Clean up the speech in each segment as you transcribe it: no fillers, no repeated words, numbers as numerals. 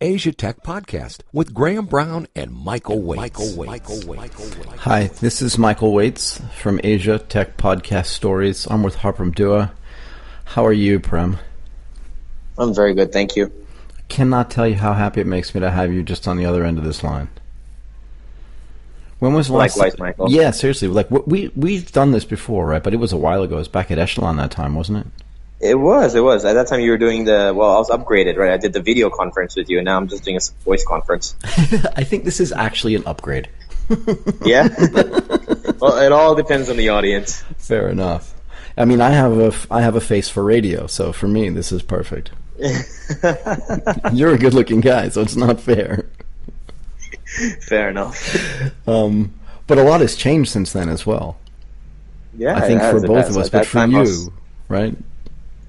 Asia Tech Podcast with Graham Brown and Michael Waits. Hi, this is Michael Waits from Asia Tech Podcast Stories. I'm with Harprem Doowa. How are you, Prem? I'm very good, thank you. I cannot tell you how happy it makes me to have you just on the other end of this line. When was the last? Likewise, Michael. Yeah, seriously. Like we've done this before, right? But it was a while ago. It was back at Echelon that time, wasn't it? It was. At that time you were doing I was upgraded, right? I did the video conference with you, and now I'm just doing a voice conference. I think this is actually an upgrade. Yeah? Well, it all depends on the audience. Fair enough. I mean, I have a face for radio, so for me, this is perfect. You're a good-looking guy, so it's not fair. Fair enough. But a lot has changed since then as well. Yeah, I think for both of us, but for you, right?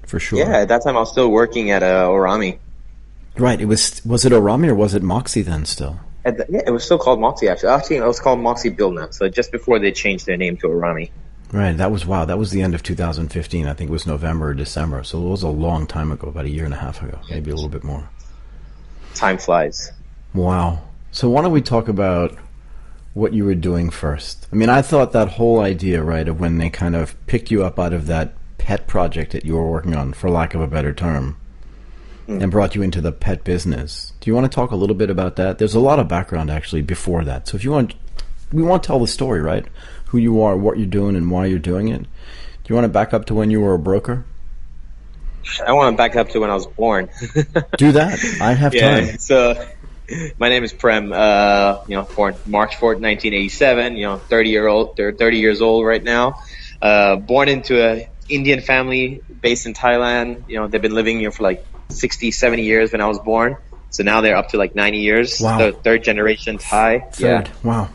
For sure. Yeah, at that time I was still working at Orami. Right. Was it Orami or was it Moxie then still? Yeah, it was still called Moxie actually. Actually, it was called Moxie Build now. So just before they changed their name to Orami. Right. That was the end of 2015. I think it was November or December. So it was a long time ago, about a year and a half ago, maybe a little bit more. Time flies. Wow. So why don't we talk about what you were doing first? I mean, I thought that whole idea, right, of when they kind of picked you up out of that pet project that you were working on, for lack of a better term, and brought you into the pet business. Do you want to talk a little bit about that? There's a lot of background actually before that. So if you want, we want to tell the story, right? Who you are, what you're doing, and why you're doing it. Do you want to back up to when you were a broker? I want to back up to when I was born. Do that. I have time. So my name is Prem. Born March 4th, 1987. 30 years old right now. Born into a Indian family based in Thailand. They've been living here for like 60, 70 years when I was born. So now they're up to like 90 years. Wow. The third generation Thai. Third. Yeah. Wow.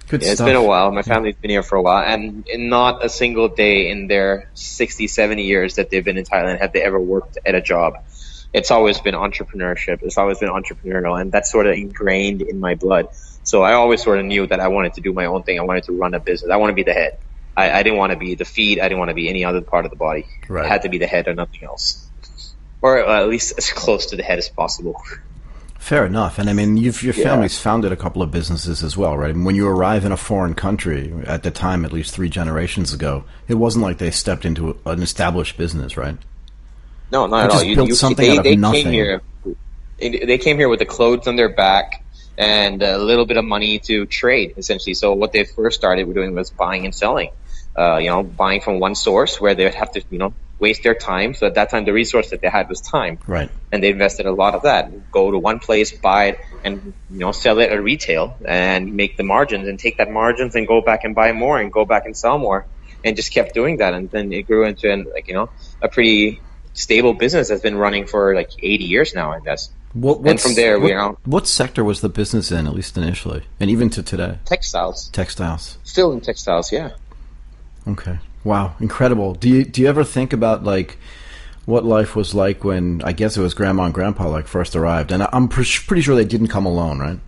Good stuff. It's been a while. My family's been here for a while. And not a single day in their 60, 70 years that they've been in Thailand have they ever worked at a job. It's always been entrepreneurship. It's always been entrepreneurial. And that's sort of ingrained in my blood. So I always sort of knew that I wanted to do my own thing. I wanted to run a business. I want to be the head. I didn't want to be the feet. I didn't want to be any other part of the body. Right. I had to be the head or nothing else. Or at least as close to the head as possible. Fair enough. And I mean, your family's founded a couple of businesses as well, right? And when you arrive in a foreign country, at the time, at least 3 generations ago, it wasn't like they stepped into an established business, right? No, not at all. They built something out of nothing. They came here with the clothes on their back and a little bit of money to trade, essentially. So what they first started doing was buying and selling. Buying from one source where they would have to, waste their time. So at that time, the resource that they had was time. Right. And they invested a lot of that. Go to one place, buy it, and, sell it at retail and make the margins and take that margins and go back and buy more and go back and sell more, and just kept doing that. And then it grew into, a pretty stable business that's been running for like 80 years now, I guess. And from there, what sector was the business in, at least initially, and even to today? Textiles. Still in textiles, yeah. Okay. Wow, incredible. Do you ever think about like what life was like when, I guess it was grandma and grandpa first arrived? And I'm pretty sure they didn't come alone, right?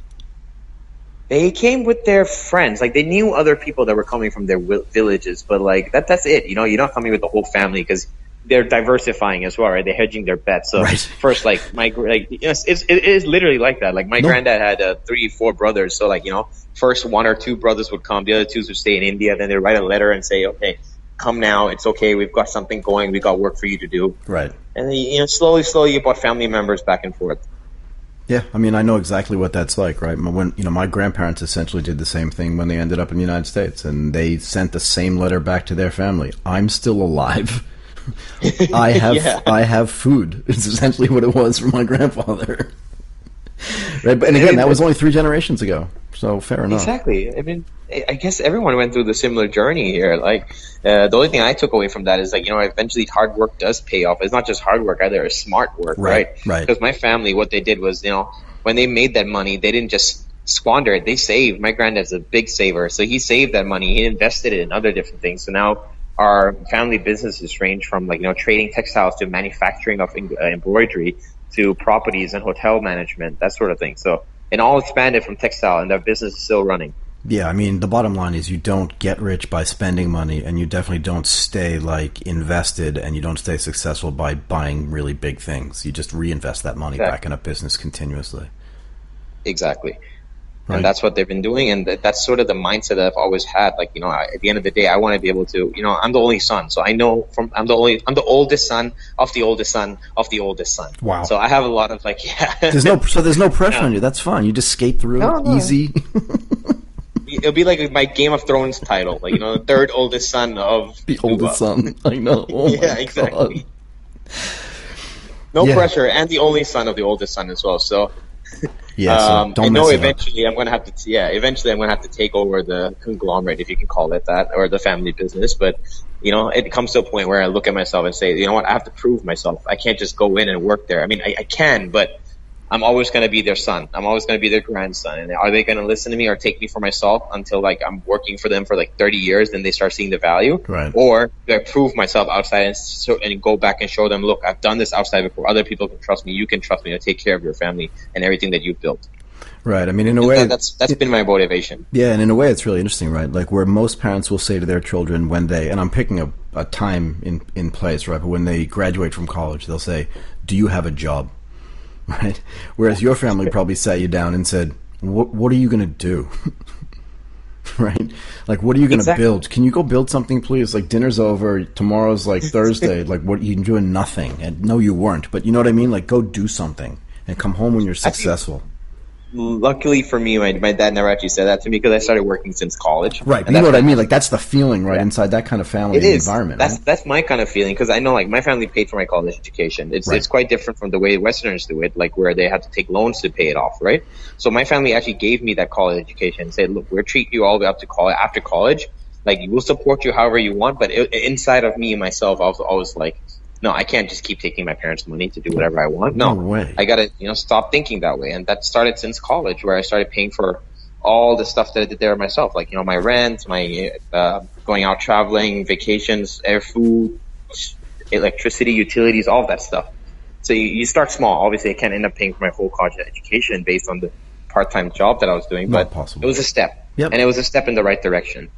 They came with their friends. Like, they knew other people that were coming from their villages, but that's it. You're not coming with the whole family because they're diversifying as well, right? They're hedging their bets. So right. First, it is literally like that. Like, my granddad had 3, 4 brothers. So first 1 or 2 brothers would come. The other 2 would stay in India. Then they write a letter and say, okay, come now. It's okay. We've got something going. We got work for you to do. Right. And then, slowly you brought family members back and forth. Yeah, I mean, I know exactly what that's like, right? When my grandparents essentially did the same thing when they ended up in the United States, and they sent the same letter back to their family. I'm still alive. I have food. It's essentially what it was for my grandfather. Right, and again, that was only 3 generations ago. So fair enough. Exactly. I mean, I guess everyone went through the similar journey here. The only thing I took away from that is eventually hard work does pay off. It's not just hard work either; it's smart work, right? Right. Because my family, what they did was, when they made that money, they didn't just squander it. They saved. My granddad's a big saver, so he saved that money. He invested it in other different things. So now our family businesses range from trading textiles to manufacturing of embroidery to properties and hotel management, that sort of thing. So it all expanded from textile, and their business is still running. Yeah, I mean, the bottom line is you don't get rich by spending money, and you definitely don't stay like invested, and you don't stay successful by buying really big things. You just reinvest that money back in a business continuously. Exactly. Right. And that's what they've been doing, and that's sort of the mindset that I've always had. Like, at the end of the day, I want to be able to, I'm the only son, so I know I'm the oldest son of the oldest son of the oldest son. Wow. So I have a lot of There's no pressure on you. That's fine. You just skate through easy. It'll be like my Game of Thrones title, like, the third oldest son of the oldest son. I know. Oh yeah, exactly. No pressure, and the only son of the oldest son as well. So. Yeah, so I know eventually I'm going to have to take over the conglomerate, if you can call it that, or the family business. But, it comes to a point where I look at myself and say, you know what, I have to prove myself. I can't just go in and work there. I mean, I can, but I'm always going to be their son. I'm always going to be their grandson. And are they going to listen to me or take me for myself until I'm working for them for 30 years, then they start seeing the value? Right. Or do I prove myself outside and go back and show them, look, I've done this outside before. Other people can trust me. You can trust me to take care of your family and everything that you've built. Right. I mean, in a way, that's been my motivation. Yeah, and in a way, it's really interesting, right? Like where most parents will say to their children when they, and I'm picking a time in place, right? But when they graduate from college, they'll say, "Do you have a job?" Right. Whereas your family probably sat you down and said, "What are you going to do?" Right? Like, what are you going to build? Can you go build something, please? Like, dinner's over. Tomorrow's Thursday. Like, what you're doing nothing. And no, you weren't. But you know what I mean? Like, go do something and come home when you're successful. Luckily for me, my dad never actually said that to me because I started working since college. Right. You know what I mean? Like, that's the feeling, right? Inside that kind of family environment. That's my kind of feeling because I know, my family paid for my college education. It's quite different from the way Westerners do it, where they have to take loans to pay it off, right? So my family actually gave me that college education and said, look, we'll treat you all the way up to college. After college, we'll support you however you want. But inside of me and myself, I was always like, no, I can't just keep taking my parents' money to do whatever I want. No way. I gotta, stop thinking that way. And that started since college, where I started paying for all the stuff that I did there myself. My rent, my going out traveling, vacations, air, food, electricity, utilities, all that stuff. So you start small. Obviously, I can't end up paying for my whole college education based on the part-time job that I was doing. Not but possible. It was a step. Yep. And it was a step in the right direction.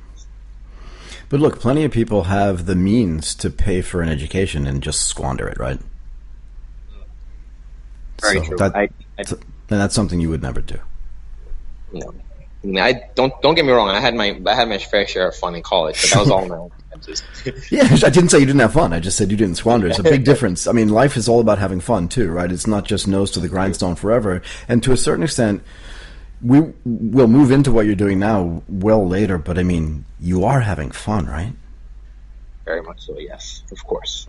But look, plenty of people have the means to pay for an education and just squander it, right? Very true. And that's something you would never do. No, I don't get me wrong. I had my fair share of fun in college, but that was all my own expenses. Yeah, I didn't say you didn't have fun. I just said you didn't squander. It's a big difference. I mean, life is all about having fun too, right? It's not just nose to the grindstone forever. And to a certain extent, we will move into what you're doing now well later, but I mean, you are having fun, right? Very much so, yes, of course.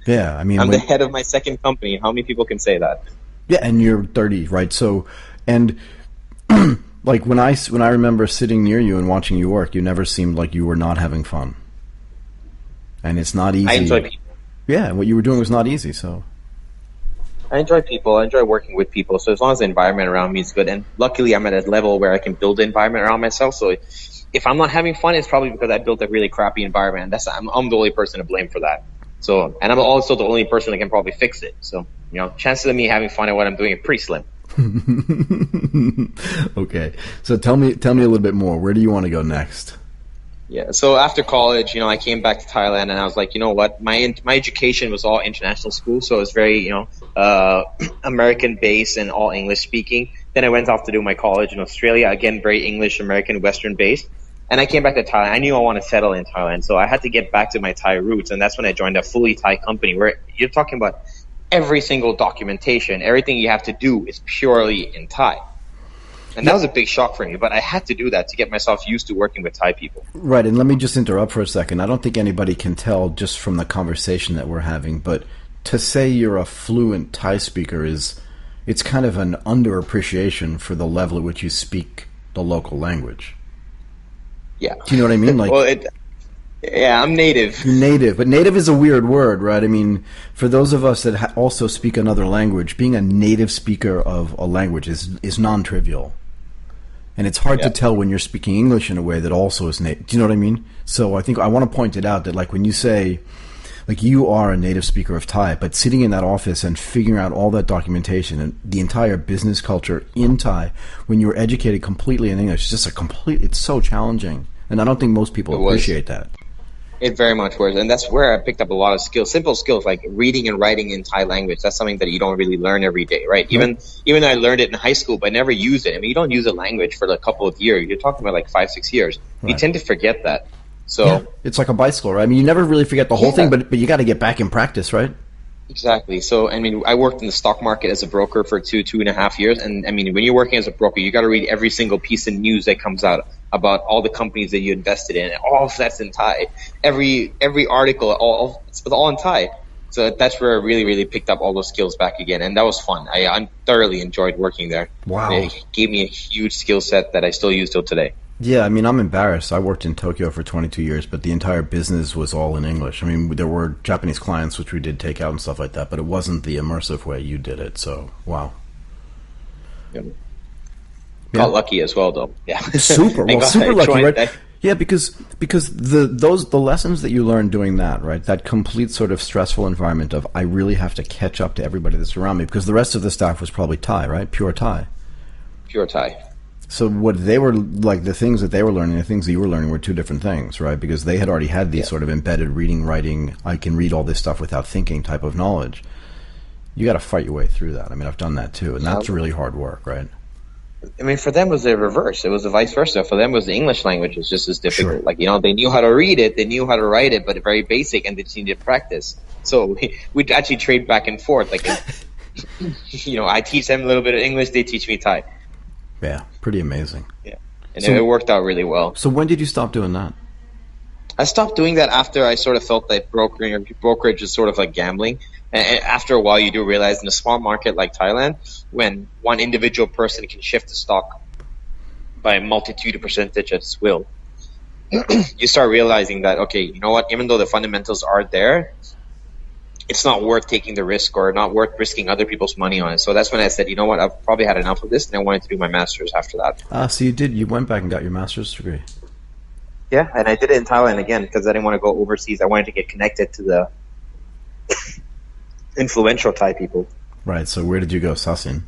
Yeah, I mean, I'm the head of my second company. How many people can say that? Yeah, and you're 30, right? So, and when I remember sitting near you and watching you work, you never seemed like you were not having fun. And it's not easy. I enjoy people. Yeah, what you were doing was not easy, so. I enjoy people. I enjoy working with people. So as long as the environment around me is good, and luckily I'm at a level where I can build the environment around myself. So if I'm not having fun, it's probably because I built a really crappy environment. I'm the only person to blame for that. So, and I'm also the only person that can probably fix it. So, chances of me having fun at what I'm doing are pretty slim. Okay. So tell me a little bit more. Where do you want to go next? Yeah. So after college, I came back to Thailand and I was like, you know what? My education was all international school. So it was very, American based and all English speaking. Then I went off to do my college in Australia. Again, very English, American, Western based. And I came back to Thailand. I knew I want to settle in Thailand. So I had to get back to my Thai roots. And that's when I joined a fully Thai company where you're talking about every single documentation, everything you have to do is purely in Thai. And that was a big shock for me, but I had to do that to get myself used to working with Thai people. Right, and let me just interrupt for a second. I don't think anybody can tell just from the conversation that we're having, but to say you're a fluent Thai speaker it's kind of an underappreciation for the level at which you speak the local language. Yeah. Do you know what I mean? Yeah, I'm native. You're native, but native is a weird word, right? I mean, for those of us that also speak another language, being a native speaker of a language is non-trivial. And it's hard to tell when you're speaking English in a way that also is native. Do you know what I mean? So I think I want to point it out that when you say, like you are a native speaker of Thai, but sitting in that office and figuring out all that documentation and the entire business culture in Thai when you're educated completely in English, it's so challenging. And I don't think most people appreciate that. It very much was, and that's where I picked up a lot of skills, simple skills like reading and writing in Thai language. That's something that you don't really learn every day, right? Even I learned it in high school, but I never used it. I mean, you don't use a language for a couple of years. You're talking about like 5-6 years. Right. You tend to forget that. So it's like a bicycle, right? I mean, you never really forget the whole thing, but you got to get back in practice, right? Exactly. So, I mean, I worked in the stock market as a broker for 2.5 years. And I mean, when you're working as a broker, you got to read every single piece of news that comes out about all the companies that you invested in. All of that's in Thai. Every article, it's all in Thai. So that's where I really, really picked up all those skills back again. And that was fun. I thoroughly enjoyed working there. Wow. It gave me a huge skill set that I still use till today. Yeah, I mean, I'm embarrassed. I worked in Tokyo for 22 years, but the entire business was all in English. I mean, there were Japanese clients, which we did take out and stuff like that, but it wasn't the immersive way you did it. So, wow. Yeah. Got lucky as well, though. Yeah, super lucky, right? Yeah, because the lessons that you learn doing that, right? That complete sort of stressful environment of I really have to catch up to everybody that's around me, because the rest of the staff was probably Thai, right? Pure Thai. Pure Thai. So what they were like, the things that they were learning, the things that you were learning were two different things, right? Because they had already had these sort of embedded reading, writing, I can read all this stuff without thinking type of knowledge. You got to fight your way through that. I mean, I've done that too, and that's really hard work, right? I mean, for them it was the reverse. It was the vice versa. For them, it was the English language was just as difficult. Sure. Like, they knew how to read it, they knew how to write it, but very basic, and they just needed practice. So we'd actually trade back and forth. Like, I teach them a little bit of English, they teach me Thai. Yeah, pretty amazing. Yeah, and it worked out really well. So when did you stop doing that? I stopped doing that after I sort of felt that brokerage is sort of like gambling. And after a while, you do realize in a small market like Thailand, when one individual person can shift the stock by a multitude of percentage at its will, you start realizing that, okay, you know what, even though the fundamentals are there, it's not worth taking the risk or not worth risking other people's money on it. So that's when I said, you know what, I've probably had enough of this, and I wanted to do my master's after that. So you went back and got your master's degree. Yeah, and I did it in Thailand again because I didn't want to go overseas. I wanted to get connected to the influential Thai people. Right, so where did you go, Sasin?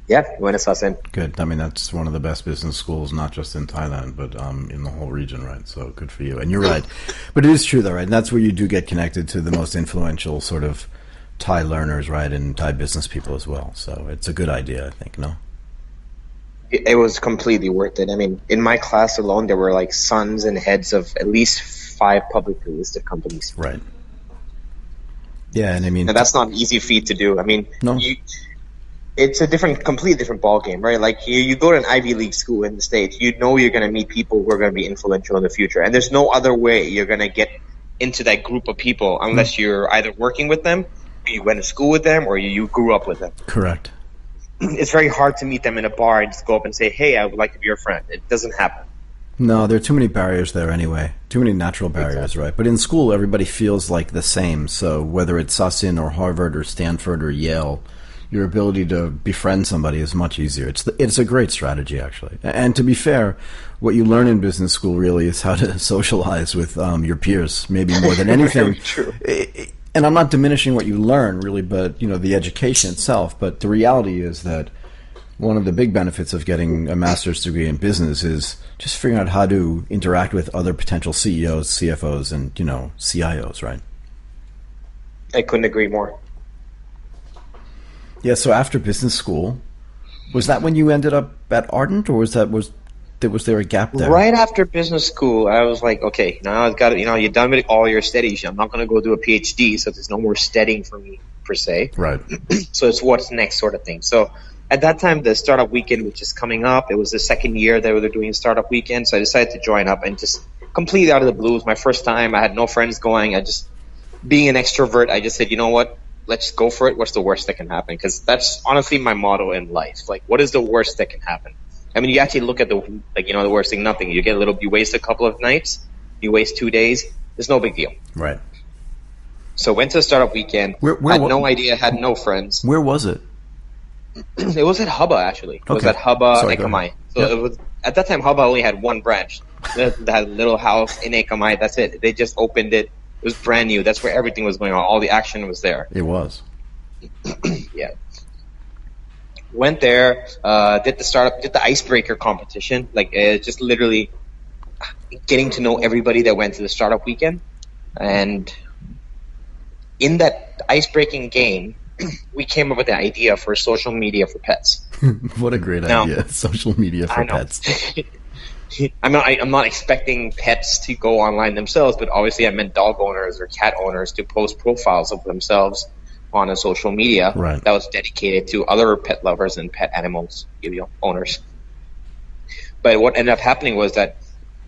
Yeah, we went to Sasin. Good. I mean, that's one of the best business schools, not just in Thailand, but in the whole region, right? So good for you. And you're right. But it is true, though, right? And that's where you do get connected to the most influential sort of Thai learners, right? And Thai business people as well. So it's a good idea, I think, no? It was completely worth it. I mean, in my class alone, there were like sons and heads of at least 5 publicly listed companies. Right. Yeah, and I mean... And that's not an easy feat to do. I mean, no. It's a completely different ball game, right? Like you go to an Ivy League school in the States, you're going to meet people who are going to be influential in the future. And there's no other way you're going to get into that group of people unless you're either working with them, or you went to school with them, or you grew up with them. Correct. It's very hard to meet them in a bar and just go up and say, hey, I would like to be your friend. It doesn't happen. No, there are too many barriers there anyway. Too many natural barriers, exactly. Right? But in school, everybody feels like the same. So whether it's Sasin or Harvard or Stanford or Yale, your ability to befriend somebody is much easier. It's a great strategy, actually. And to be fair, what you learn in business school really is how to socialize with your peers, maybe more than anything. True. And I'm not diminishing what you learn, really, but the education itself. But the reality is that one of the big benefits of getting a master's degree in business is just figuring out how to interact with other potential CEOs, CFOs, and CIOs, right? I couldn't agree more. Yeah, so after business school, was that when you ended up at Ardent, or was there a gap there? Right after business school, I was like, okay, now I've got you're done with all your studies. I'm not going to go do a PhD, so there's no more studying for me, per se. Right. So it's what's next sort of thing. So at that time, the Startup Weekend, which is coming up, it was the second year they were doing Startup Weekend, so I decided to join up and just completely out of the blue. It was my first time. I had no friends going. Being an extrovert, I just said, you know what? Let's go for it. What's the worst that can happen? Because that's honestly my motto in life. Like, what is the worst that can happen? I mean, you actually look at the worst thing, nothing. You waste a couple of nights, you waste 2 days. It's no big deal. Right. So went to the Startup Weekend. Had no idea, had no friends. Where was it? It was at Hubba, actually. It was at Hubba, Ekamai. So it was, at that time, Hubba only had one branch. They had a little house in Ekamai. That's it. They just opened it It was brand new. That's where everything was going on. All the action was there. It was. Yeah. Went there, did the icebreaker competition. Like, just literally getting to know everybody that went to the startup weekend. And in that icebreaking game, we came up with the idea for social media for pets. What a great idea. Social media for pets. I'm not expecting pets to go online themselves, but obviously I meant dog owners or cat owners to post profiles of themselves on a social media that was dedicated to other pet lovers and pet animals, owners. But what ended up happening was that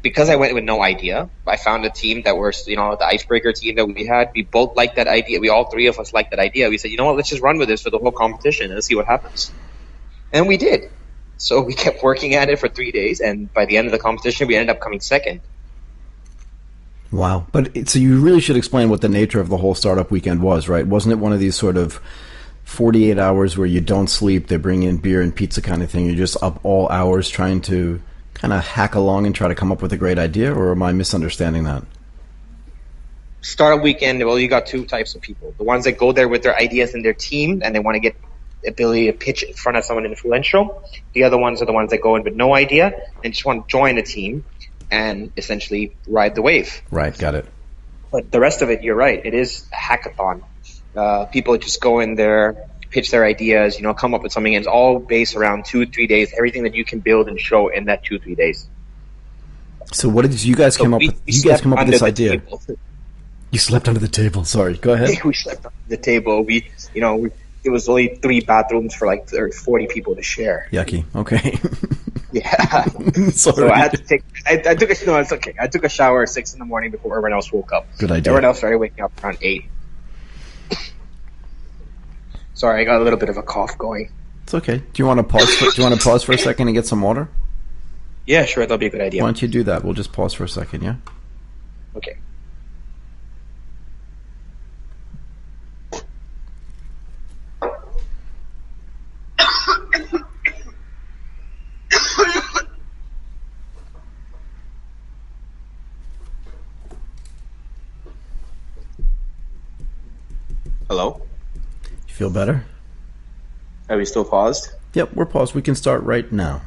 because I went with no idea, I found a team that were, the icebreaker team that we had. We both liked that idea. We all three of us liked that idea. We said, you know what, let's just run with this for the whole competition and see what happens. And we did. So we kept working at it for 3 days, and by the end of the competition, we ended up coming second. Wow. But so you really should explain what the nature of the whole startup weekend was, right? Wasn't it one of these sort of 48 hours where you don't sleep, they bring in beer and pizza kind of thing, you're just up all hours trying to kind of hack along and try to come up with a great idea, or am I misunderstanding that? Startup weekend, well, you got two types of people. The ones that go there with their ideas and their team, and they want to get the ability to pitch in front of someone influential. The other ones are the ones that go in with no idea and just want to join a team and essentially ride the wave. Right, got it. But the rest of it, you're right, it is a hackathon. People just go in there, pitch their ideas, come up with something, and it's all based around 2-3 days, everything that you can build and show in that 2-3 days. So what did you guys come up with? You guys come up with this idea. You slept under the table. Sorry, go ahead. We slept under the table. It was only 3 bathrooms for 40 people to share. Yucky. Okay. Yeah. Sorry. So I had to take. It's okay. I took a shower at 6 a.m. before everyone else woke up. Good idea. Everyone else started waking up around 8. Sorry, I got a little bit of a cough going. It's okay. Do you want to pause for a second and get some water? Yeah, sure. That'll be a good idea. Why don't you do that? We'll just pause for a second. Yeah. Okay. Hello? You feel better? Are we still paused? Yep, we're paused. We can start right now.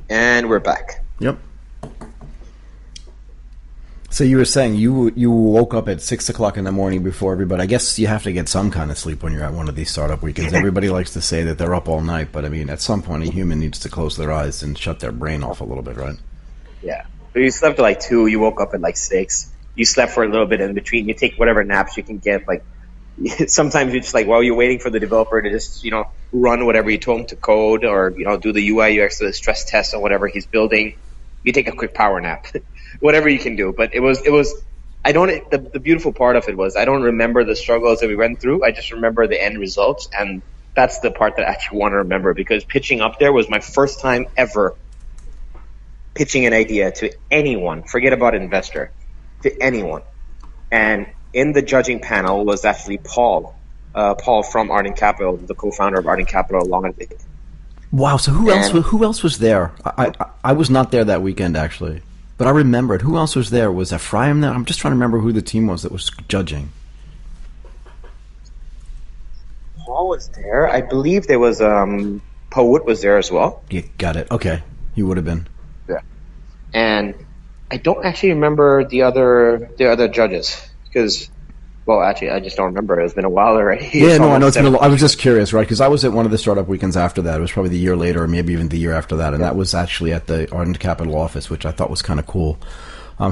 And we're back. Yep. So you were saying you woke up at 6 o'clock in the morning before everybody. I guess you have to get some kind of sleep when you're at one of these startup weekends. Everybody likes to say that they're up all night, but I mean, at some point, a human needs to close their eyes and shut their brain off a little bit, right? Yeah. But you slept at 2, you woke up at 6. You slept for a little bit in between. You take whatever naps you can get. Sometimes you're just while you're waiting for the developer to just, run whatever you told him to code, or, do the UI, UX, the stress test on whatever he's building. You take a quick power nap, whatever you can do. But the beautiful part of it was I don't remember the struggles that we went through. I just remember the end results. And that's the part that I actually want to remember, because pitching up there was my first time ever pitching an idea to anyone, forget about investor, to anyone. And in the judging panel was actually Paul from Ardent Capital, the co-founder of Ardent Capital. Wow, so who else was there? I was not there that weekend, actually, but I remembered. Who else was there? Was Ephraim there? I'm just trying to remember who the team was that was judging. Paul was there. I believe there was Paul Wood was there as well. Yeah, got it. Okay, he would have been. Yeah, and I don't actually remember the other judges, because, well, actually, I just don't remember. It's been a while already. Yeah, no, I know it's been I was just curious, right? Because I was at one of the startup weekends after that. It was probably the year later, or maybe even the year after that, and that was actually at the Ardent Capital office, which I thought was kind of cool.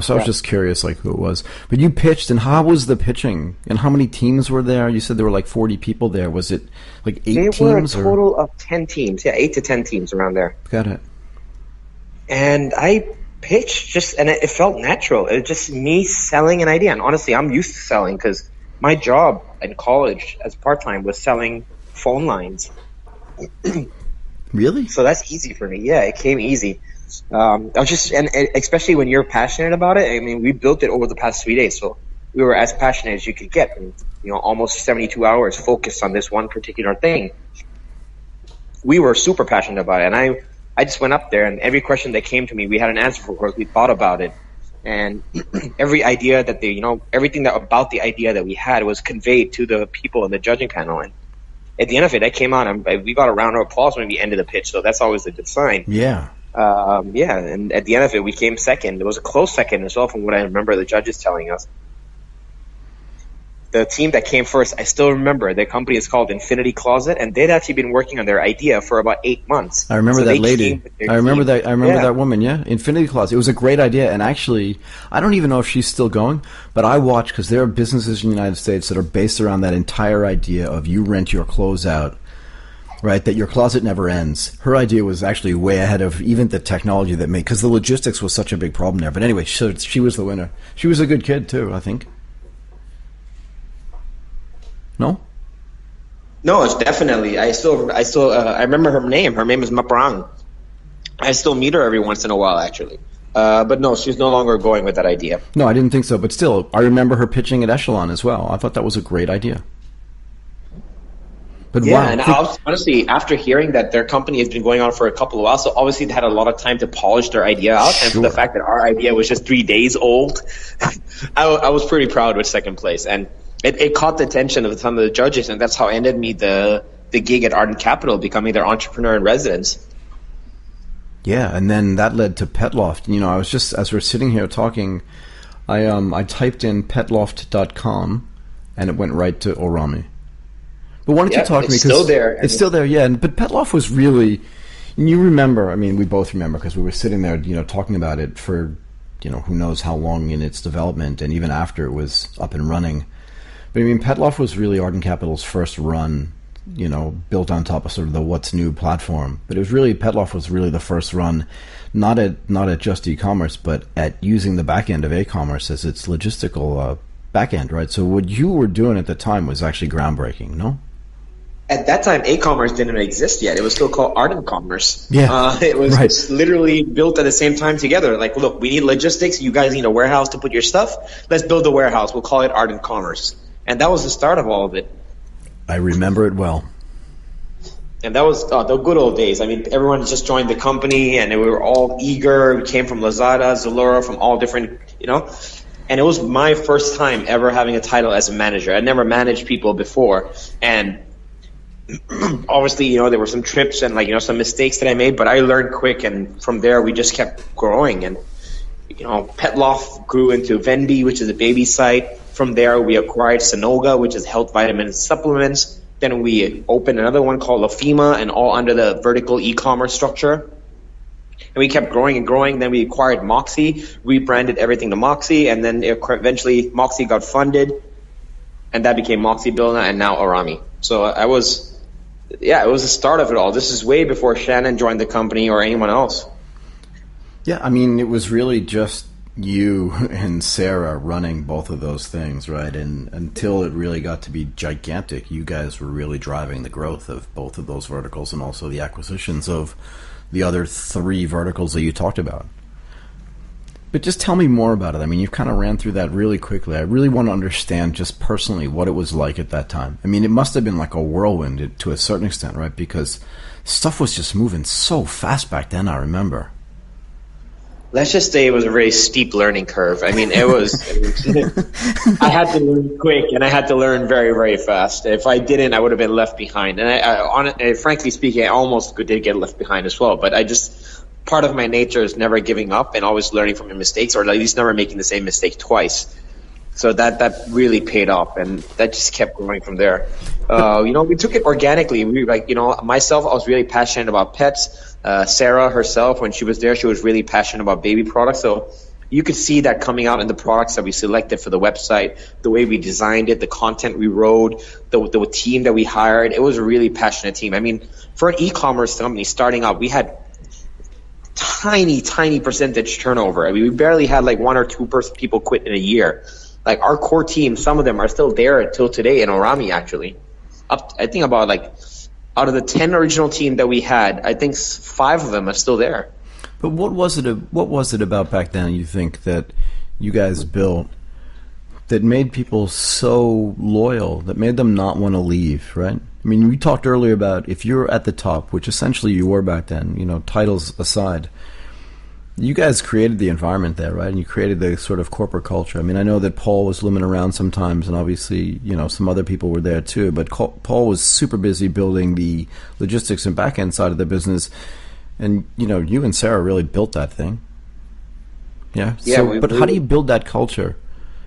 So I was just curious, who it was. But you pitched, and how was the pitching? And how many teams were there? You said there were 40 people there. Was it 8 teams? There were a total of 10 teams. Yeah, 8 to 10 teams around there. Got it. And I pitched and it felt natural. It was just me selling an idea. And honestly, I'm used to selling, because my job in college as part-time was selling phone lines. Really? So that's easy for me. Yeah, it came easy. I was just, and especially when you're passionate about it. I mean, we built it over the past 3 days, so we were as passionate as you could get. And, almost 72 hours focused on this one particular thing. We were super passionate about it, and I just went up there, and every question that came to me, we had an answer for it. We thought about it, and every idea that everything that about the idea that we had was conveyed to the people in the judging panel. And at the end of it, I came out and we got a round of applause when we ended the pitch, so that's always a good sign. Yeah. And at the end of it, we came second. It was a close second as well, from what I remember the judges telling us. The team that came first, I still remember. Their company is called Infinity Closet, and they'd actually been working on their idea for about 8 months. I remember that lady. I remember that woman. Yeah, Infinity Closet. It was a great idea, and actually, I don't even know if she's still going. But I watch, because there are businesses in the United States that are based around that entire idea of you rent your clothes out, right? That your closet never ends. Her idea was actually way ahead of even the technology that made, because the logistics was such a big problem there. But anyway, she was the winner. She was a good kid too, I think. No? No, it's definitely. I remember her name. Her name is Maprang. I still meet her every once in a while, actually. But no, she's no longer going with that idea. No, I didn't think so. But still, I remember her pitching at Echelon as well. I thought that was a great idea. But yeah, wow. And honestly, after hearing that their company has been going on for a couple of while, so obviously they had a lot of time to polish their idea out. And for the fact that our idea was just 3 days old, I was pretty proud with second place. And it caught the attention of some of the judges, and that's how I ended me the gig at Ardent Capital, becoming their entrepreneur in residence. Yeah, and then that led to Petloft. You know, I was just, as we're sitting here talking, I typed in petloft.com, and it went right to Orami. But why don't you talk to me? It's still there. It's still there, yeah. But Petloft was really, and you remember, I mean, we both remember, because we were sitting there, you know, talking about it for, you know, who knows how long in its development, and even after it was up and running. But I mean, Petloft was really Ardent Capital's first run, you know, built on top of sort of the What's New platform. But it was really, Petloft was really the first run, not at just e-commerce, but at using the back end of eCommerce as its logistical back end, right? So what you were doing at the time was actually groundbreaking, no? At that time, eCommerce didn't exist yet. It was still called Ardent Commerce. Yeah, it was literally built at the same time together. Like, look, we need logistics. You guys need a warehouse to put your stuff. Let's build a warehouse. We'll call it Ardent Commerce. And that was the start of all of it. I remember it well. And that was the good old days. I mean, everyone just joined the company, and we were all eager. We came from Lazada, Zalora, from all different, you know. And it was my first time ever having a title as a manager. I'd never managed people before. And obviously, you know, there were some trips and, like, you know, some mistakes that I made, but I learned quick. And from there, we just kept growing. And, you know, Petloft grew into Venby, which is a baby site. From there, we acquired Sanoga, which is health vitamins and supplements. Then we opened another one called Lafima, and all under the vertical e-commerce structure. And we kept growing and growing. Then we acquired Moxie, rebranded everything to Moxie, and then eventually Moxie got funded, and that became Moxie Bilna, and now Orami. So it was the start of it all. This is way before Shannon joined the company or anyone else. Yeah, I mean, it was really just you and Sarah running both of those things, right? And until it really got to be gigantic, you guys were really driving the growth of both of those verticals and also the acquisitions of the other 3 verticals that you talked about. But just tell me more about it. I mean, you've kind of ran through that really quickly. I really want to understand just personally what it was like at that time. I mean, it must have been like a whirlwind to a certain extent, right? Because stuff was just moving so fast back then, I remember. Let's just say it was a very steep learning curve. I mean, it was I had to learn quick, and I had to learn very, very fast. If I didn't, I would have been left behind. And frankly speaking, I almost did get left behind as well. But part of my nature is never giving up and always learning from your mistakes, or at least never making the same mistake twice. So that really paid off, and that just kept growing from there. You know, we took it organically. We myself, I was really passionate about pets. Sarah herself, when she was there, she was really passionate about baby products. So you could see that coming out in the products that we selected for the website, the way we designed it, the content we wrote, the team that we hired. It was a really passionate team. I mean, for an e-commerce company starting out, we had tiny percentage turnover. I mean, we barely had like 1 or 2 people quit in a year. Like, our core team, some of them are still there until today in Orami, actually. I think about, like, out of the 10 original team that we had, I think 5 of them are still there. But what was it about back then, you think, that you guys built that made people so loyal, that made them not want to leave, right? I mean, we talked earlier about if you're at the top, which essentially you were back then, titles aside, you guys created the environment there, right? And you created the sort of corporate culture. I mean, I know that Paul was looming around sometimes, and obviously, some other people were there too, but Paul was super busy building the logistics and back-end side of the business. And, you and Sarah really built that thing. Yeah? But how do you build that culture?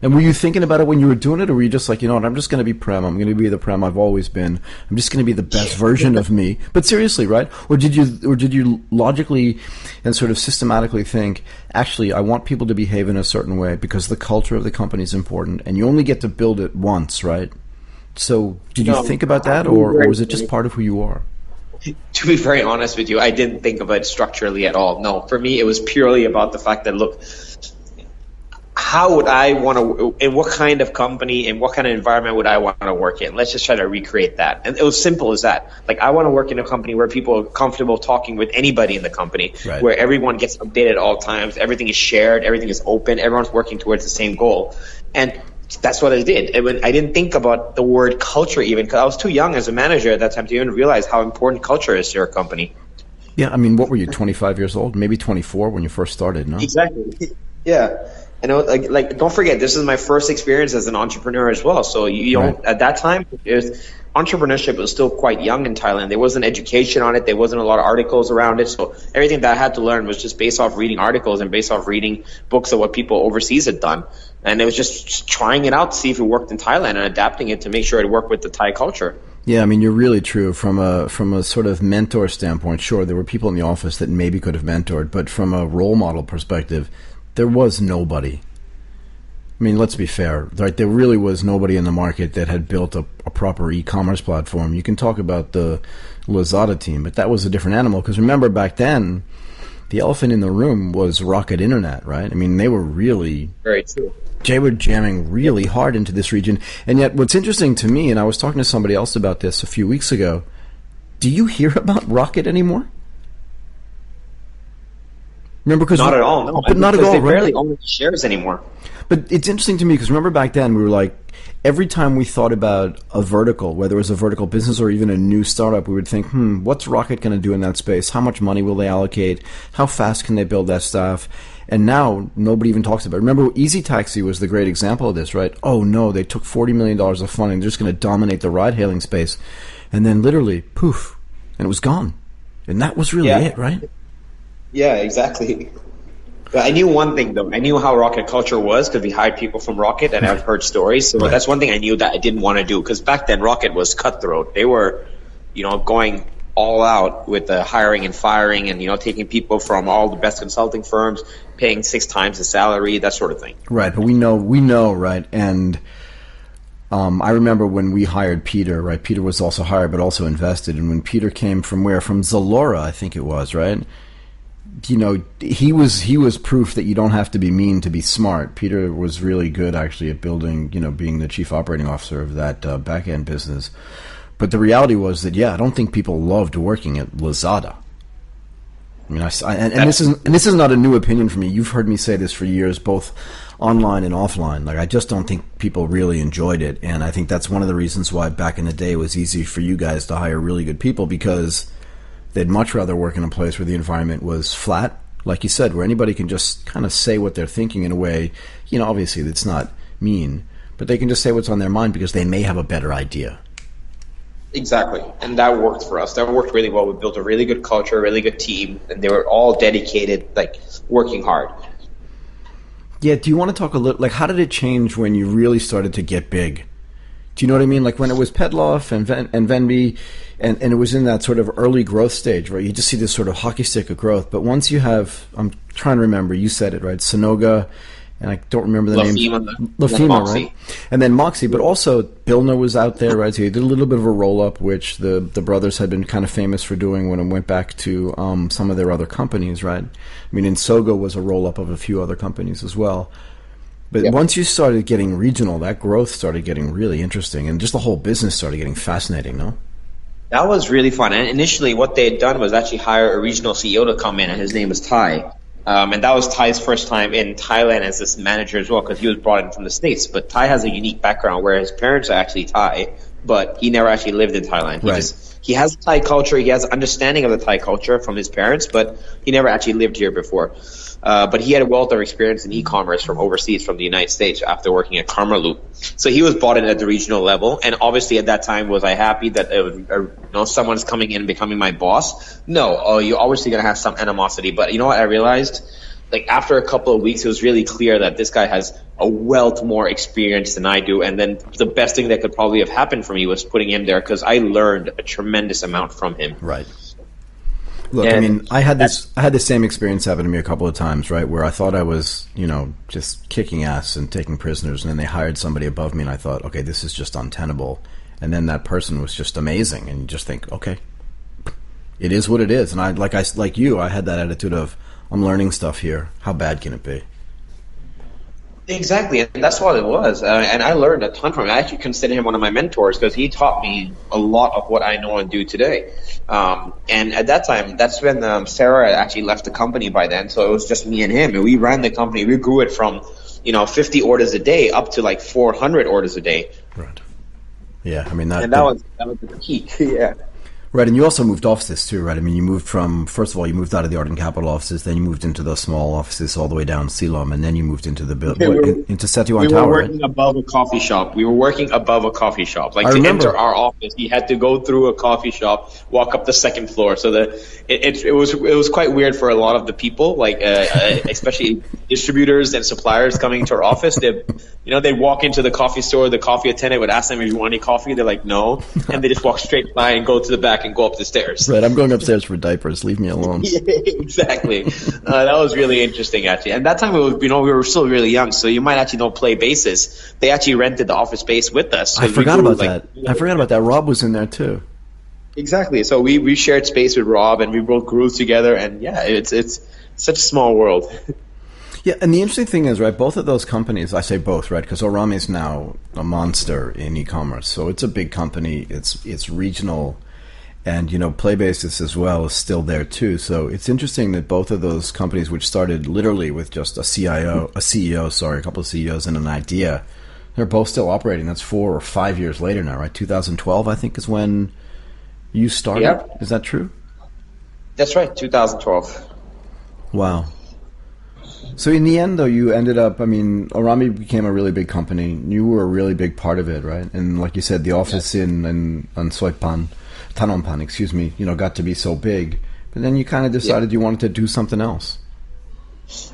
And were you thinking about it when you were doing it, or were you just like, what, I'm just going to be Prem. I'm going to be the Prem I've always been. I'm just going to be the best version of me. But seriously, right? Or did you logically and sort of systematically think, actually, I want people to behave in a certain way because the culture of the company is important, and you only get to build it once, right? So did you think about that, or was it just part of who you are? To be very honest with you, I didn't think about it structurally at all. No, for me, it was purely about the fact that, look, how would I want to, in what kind of company, in what kind of environment would I want to work in? Let's just try to recreate that. And it was simple as that. Like, I want to work in a company where people are comfortable talking with anybody in the company, right, where everyone gets updated at all times, everything is shared, everything is open, everyone's working towards the same goal. And that's what I did. I didn't think about the word culture even, because I was too young as a manager at that time to even realize how important culture is to your company. Yeah, I mean, what were you, 25 years old? Maybe 24 when you first started, no? Exactly. Yeah. And like, don't forget, this is my first experience as an entrepreneur as well. So at that time, entrepreneurship was still quite young in Thailand. There wasn't education on it. There wasn't a lot of articles around it. So everything that I had to learn was just based off reading articles and based off reading books of what people overseas had done. And it was just trying it out to see if it worked in Thailand and adapting it to make sure it worked with the Thai culture. Yeah, I mean, you're really true from a sort of mentor standpoint. Sure, there were people in the office that maybe could have mentored, but from a role model perspective, there was nobody. I mean, let's be fair, right? There really was nobody in the market that had built a proper e-commerce platform. You can talk about the Lazada team, but that was a different animal. Because remember, back then, the elephant in the room was Rocket Internet, right? I mean, they were really... Very true. They were jamming really hard into this region. And yet, what's interesting to me, and I was talking to somebody else about this a few weeks ago, do you hear about Rocket anymore? Remember, because not at all, no. But not at all, they right? barely own shares anymore. But it's interesting to me because remember back then we were like, every time we thought about a vertical, whether it was a vertical business or even a new startup, we would think, what's Rocket going to do in that space? How much money will they allocate? How fast can they build that stuff? And now nobody even talks about it. Remember, Easy Taxi was the great example of this, right? Oh no, they took $40 million of funding. They're just going to dominate the ride-hailing space. And then literally, poof, and it was gone. And that was really it, right? Yeah, exactly. But I knew one thing, though. I knew how Rocket culture was because we hired people from Rocket, and I've heard stories. So that's one thing I knew that I didn't want to do because back then Rocket was cutthroat. They were, going all out with the hiring and firing and, taking people from all the best consulting firms, paying 6 times the salary, that sort of thing. Right, but we know, right? And I remember when we hired Peter, right? Peter was also hired but also invested. And when Peter came from where? From Zalora, I think it was, right? He was proof that you don't have to be mean to be smart. Peter was really good actually at building, being the chief operating officer of that back-end business. But the reality was that, I don't think people loved working at Lazada. I mean, this is not a new opinion for me. You've heard me say this for years, both online and offline. Like, I just don't think people really enjoyed it. And I think that's one of the reasons why back in the day it was easy for you guys to hire really good people because they'd much rather work in a place where the environment was flat, like you said, where anybody can just kind of say what they're thinking in a way, obviously that's not mean, but they can just say what's on their mind because they may have a better idea. Exactly. And that worked for us. That worked really well. We built a really good culture, a really good team, and they were all dedicated, like working hard. Yeah. Do you want to talk a little, like, how did it change when you really started to get big? Do you know what I mean? Like when it was Pedloff and Venby, and it was in that sort of early growth stage where you just see this sort of hockey stick of growth. But once you have, I'm trying to remember, you said it, right? Sonoga, and I don't remember the name. Lafima, right? And then Moxie, but also Bilna was out there, right? So he did a little bit of a roll-up, which the brothers had been kind of famous for doing when it went back to some of their other companies, right? I mean, Insogo was a roll-up of a few other companies as well. But once you started getting regional, that growth started getting really interesting, and just the whole business started getting fascinating, no? That was really fun. And initially what they had done was actually hire a regional CEO to come in, and his name was Ty. And that was Ty's first time in Thailand as this manager as well, because he was brought in from the States. But Ty has a unique background where his parents are actually Thai, but he never actually lived in Thailand. He has Thai culture. He has understanding of the Thai culture from his parents, but he never actually lived here before. But he had a wealth of experience in e-commerce from overseas, from the United States, after working at Karma Loop. So he was brought in at the regional level. And obviously at that time, was I happy that someone's coming in and becoming my boss? No, you're obviously going to have some animosity. But you know what I realized? Like after a couple of weeks, it was really clear that this guy has a wealth more experience than I do. And then the best thing that could probably have happened for me was putting him there, because I learned a tremendous amount from him. Right. Look, I mean, I had the same experience happen to me a couple of times, right, where I thought I was, just kicking ass and taking prisoners, and then they hired somebody above me, and I thought, okay, this is just untenable. And then that person was just amazing, and you just think, okay, it is what it is. And I had that attitude of, I'm learning stuff here. How bad can it be? Exactly, and that's what it was. And I learned a ton from him. I actually consider him one of my mentors, because he taught me a lot of what I know and do today. And at that time, that's when Sarah had actually left the company by then, so it was just me and him. And we ran the company. We grew it from 50 orders a day up to like 400 orders a day. Right. Yeah, I mean that was the peak. Yeah. Right, and you also moved offices too, right? I mean, you moved first of all, you moved out of the Art and Capital offices, then you moved into the small offices all the way down Silom, and then you moved into the into Setuan Tower. We were working above a coffee shop. Like to enter our office, you had to go through a coffee shop, walk up the second floor. So it was quite weird for a lot of the people, like especially distributors and suppliers coming to our office. They'd walk into the coffee store, the coffee attendant would ask them if you want any coffee. They're like, no, and they just walk straight by and go to the back and go up the stairs. Right, I'm going upstairs for diapers. Leave me alone. Yeah, exactly. That was really interesting, actually. And that time, we were still really young, so you might actually play basis. They actually rented the office space with us. I forgot about that. Rob was in there too. Exactly. So we shared space with Rob, and we both grew together. And yeah, it's such a small world. Yeah, and the interesting thing is, right, both of those companies, I say both, right, because Orami is now a monster in e-commerce. So it's a big company. It's regional. And, Playbasis as well is still there too. So it's interesting that both of those companies, which started literally with just a couple of CEOs and an idea, they're both still operating. That's 4 or 5 years later now, right? 2012, I think, is when you started. Yep. Is that true? That's right, 2012. Wow. So in the end, though, you ended up, Orami became a really big company. You were a really big part of it, right? And like you said, the office in Soipan, Tanonpan, got to be so big. But then you kind of decided you wanted to do something else.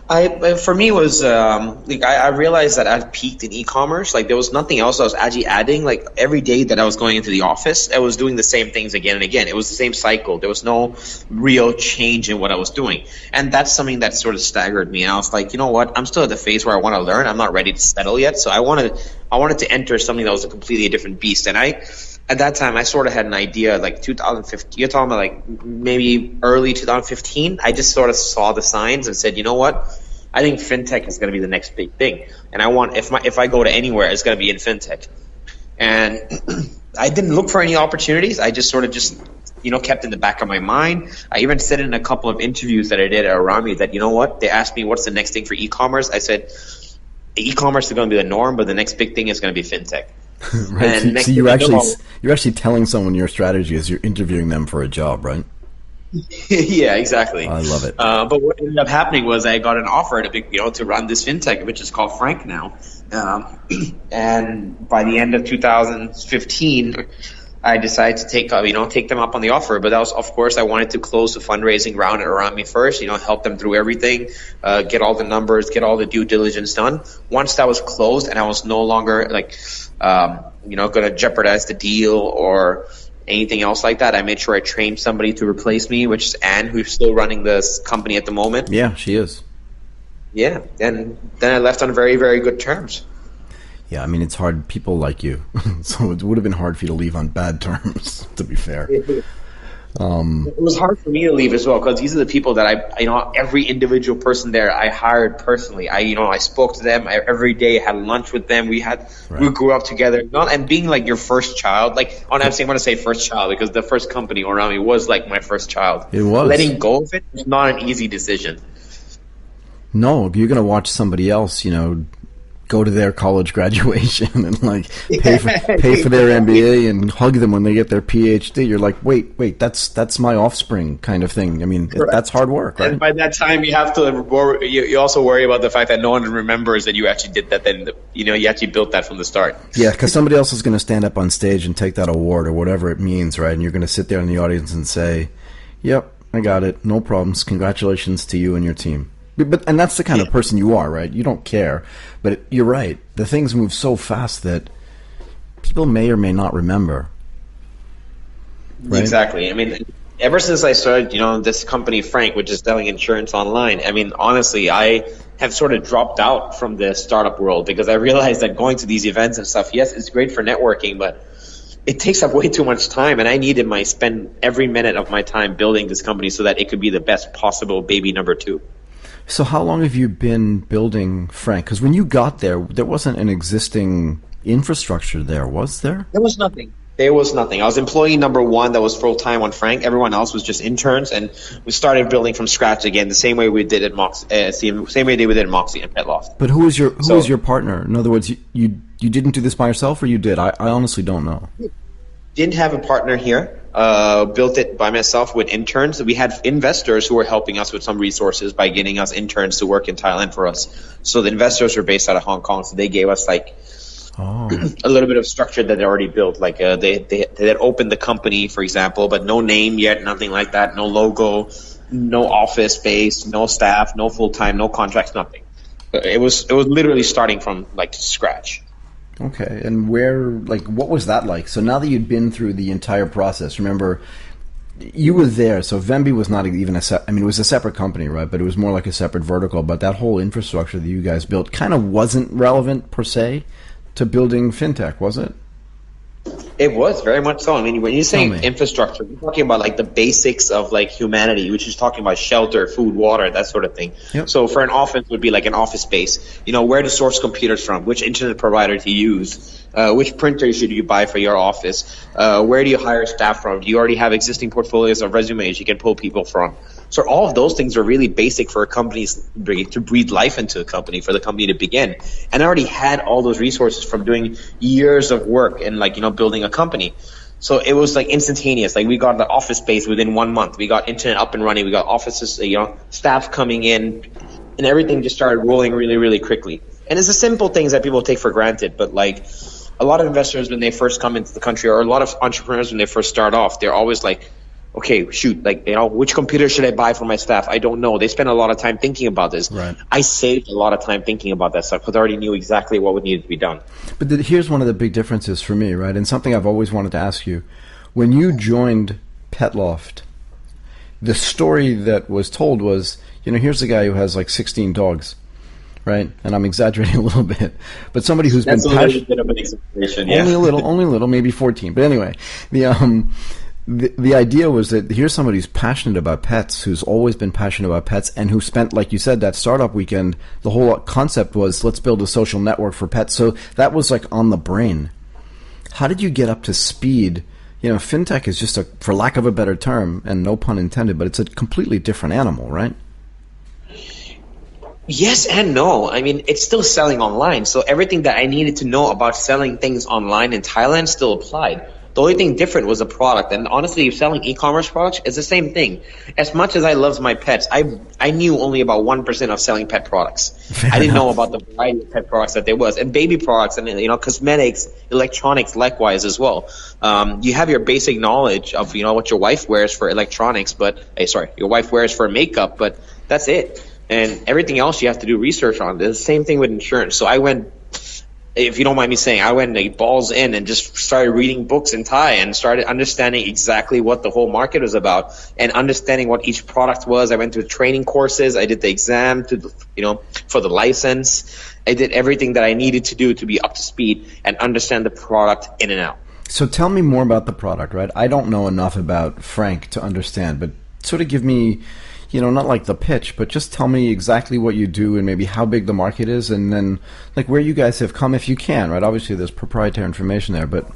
For me, it was I realized that I've peaked in e-commerce. Like there was nothing else I was actually adding. Like every day that I was going into the office, I was doing the same things again and again. It was the same cycle. There was no real change in what I was doing, and that's something that sort of staggered me. And I was like, you know what? I'm still at the phase where I want to learn. I'm not ready to settle yet. So I wanted to enter something that was a completely different beast. And at that time, I sort of had an idea, like 2015. You're talking about like maybe early 2015. I just sort of saw the signs and said, you know what? I think FinTech is going to be the next big thing. And I want, if I go to anywhere, it's going to be in FinTech. And I didn't look for any opportunities. I just sort of kept in the back of my mind. I even said in a couple of interviews that I did at Orami that, you know what? They asked me, what's the next thing for e-commerce? I said, e-commerce is going to be the norm, but the next big thing is going to be FinTech. Right. So you're actually telling someone your strategy as you're interviewing them for a job, right? Yeah, exactly. I love it. But what ended up happening was I got an offer to run this FinTech, which is called Frank now. And by the end of 2015, I decided to take them up on the offer. But that was, of course, I wanted to close the fundraising round at Orami first, help them through everything, get all the numbers, get all the due diligence done. Once that was closed and I was no longer going to jeopardize the deal or anything else like that, I made sure I trained somebody to replace me, which is Anne, who's still running this company at the moment. Yeah, she is. Yeah, and then I left on very, very good terms. Yeah, it's hard. People like you. So it would have been hard for you to leave on bad terms, to be fair. It was hard for me to leave as well, because these are the people that every individual person there I hired personally. I spoke to them every day, had lunch with them. We grew up together. And being like your first child, I'm going to say first child because the first company Orami was like my first child. It was. Letting go of it was not an easy decision. No, you're going to watch somebody else, go to their college graduation and like pay for their MBA and hug them when they get their PhD. You're like, wait, that's my offspring kind of thing. I mean, that's hard work, right? And by that time, you have to you also worry about the fact that no one remembers that you actually did that. Then you actually built that from the start. Yeah, because somebody else is going to stand up on stage and take that award or whatever it means, right? And you're going to sit there in the audience and say, "Yep, I got it. No problems. Congratulations to you and your team." And that's the kind of person you are, right? You don't care. But you're right. The things move so fast that people may or may not remember. Right? Exactly. I mean, ever since I started, this company, Frank, which is selling insurance online, I mean, honestly, I have sort of dropped out from the startup world because I realized that going to these events and stuff, yes, it's great for networking, but it takes up way too much time, and I needed spend every minute of my time building this company so that it could be the best possible baby number 2. So how long have you been building Frank? Because when you got there wasn't an existing infrastructure there, was there? There was nothing. I was employee number 1 that was full-time on Frank. Everyone else was just interns, and we started building from scratch again, the same way we did at Moxie, same way we did at Moxie and Petloft. But who was your partner? In other words, you didn't do this by yourself, or you did? I honestly don't know. Didn't have a partner here. Built it by myself with interns. We had investors who were helping us with some resources by getting us interns to work in Thailand for us. So the investors were based out of Hong Kong, so they gave us a little bit of structure that they already built. Like they had opened the company, for example, but no name yet, nothing like that, no logo, no office space, no staff, no full time, no contracts, nothing. It was literally starting from scratch. Okay, and what was that like? So now that you'd been through the entire process, remember, you were there, so Vemby was not even it was a separate company, right? But it was more like a separate vertical, but that whole infrastructure that you guys built kind of wasn't relevant, per se, to building FinTech, was it? It was very much so. I mean, when you say infrastructure, you're talking about the basics of humanity, which is talking about shelter, food, water, that sort of thing. Yep. So for an office would be like an office space. Where to source computers from, which internet provider to use, which printer should you buy for your office, where do you hire staff from? Do you already have existing portfolios of resumes you can pull people from? So all of those things are really basic for a company to breathe life into a company, for the company to begin. And I already had all those resources from doing years of work and building a company. So it was instantaneous. We got the office space within 1 month. We got internet up and running. We got offices, staff coming in, and everything just started rolling really, really quickly. And it's the simple things that people take for granted. But a lot of investors when they first come into the country, or a lot of entrepreneurs when they first start off, they're always okay, shoot, which computer should I buy for my staff? I don't know. They spend a lot of time thinking about this. Right. I saved a lot of time thinking about that stuff because I already knew exactly what would need to be done. But here's one of the big differences for me, right? And something I've always wanted to ask you. When you joined Petloft, the story that was told was, here's a guy who has 16 dogs, right? And I'm exaggerating a little bit. But somebody who's That's been passionate. That's a little bit of an exaggeration, yeah. Only a little, maybe 14. But anyway, the idea was that here's somebody who's passionate about pets, who's always been passionate about pets, and who spent, like you said, that startup weekend, the whole concept was, let's build a social network for pets. So that was on the brain. How did you get up to speed? FinTech is just for lack of a better term, and no pun intended, but it's a completely different animal, right? Yes and no. I mean, it's still selling online. So everything that I needed to know about selling things online in Thailand still applied. The only thing different was the product. And honestly, selling e-commerce products is the same thing. As much as I loved my pets, I knew only about 1% of selling pet products. I didn't know about the variety of pet products that there was. And baby products and, cosmetics, electronics likewise as well. You have your basic knowledge of, what your wife wears for electronics, your wife wears for makeup, but that's it. And everything else you have to do research on. The same thing with insurance. So I went, if you don't mind me saying, I went balls in and just started reading books in Thai and started understanding exactly what the whole market was about and understanding what each product was. I went to training courses. I did the exam for the license. I did everything that I needed to do to be up to speed and understand the product in and out. So tell me more about the product, right? I don't know enough about Frank to understand, but sort of give me, not like the pitch, but just tell me exactly what you do and maybe how big the market is, and then where you guys have come if you can, right? Obviously there's proprietary information there, but